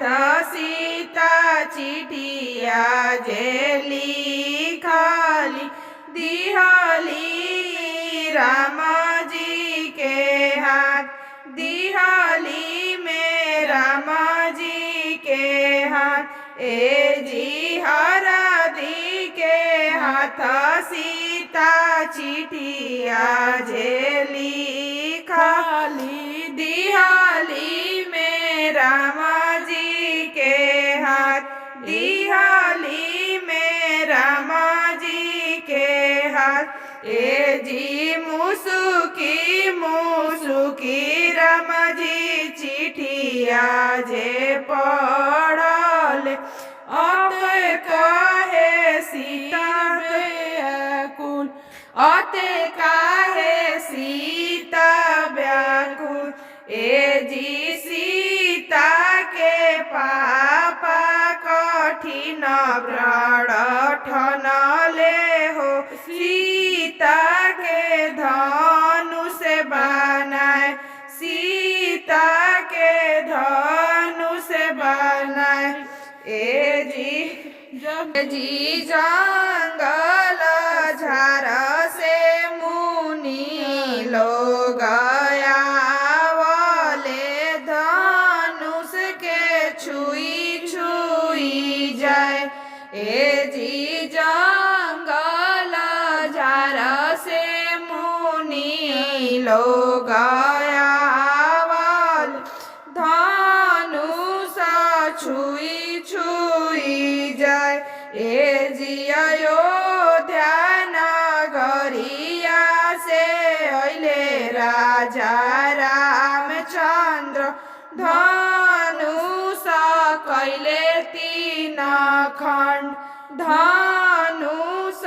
हाथ सीता चिठिया जे लिखली दिहली राम जी के हाथ दिहली में राम जी के हाथ ए जी हरदी के हाथ सीता चिठिया जे लिखली दिहली में राम जी के हाथ दिहली में राम जी के हाथ ए जी मुसुकी मुसुकी राम जी चिठिया जे पढ़ल अते काहे सीता व्याकुल अते काहे सीता व्याकुल ए जी सीता के पापा कठिन व्रण ठनले हो सीता के धनुष बनाए सीता के धनुष बनाए ए जी जंगल झाड़ से मुनि लोग आवाले धनुष के छुई छुई जाए ए जी जंगल झाड़ से मुनि लोग आवाल धनुष छुई छुई जाए ए जी अयोध्या नगरिया से अइले राजा रामचंद्र धनुष कैले तीन खंड धनुष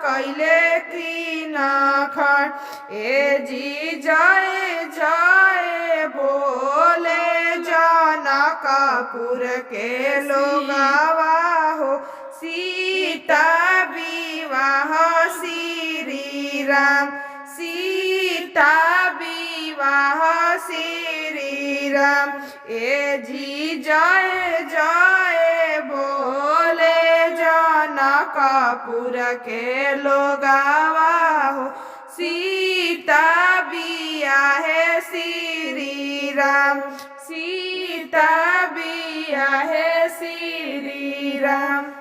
कैले तीन खंड ए जी जय जय बोले जनकपुर के लोगवा हो सीता विवाह श्री राम सीता विवाह श्री राम ए जी जय जय बोले जनकपुर के लोगवा हो सीता बियाहे श्री राम सीता बियाहे श्री राम।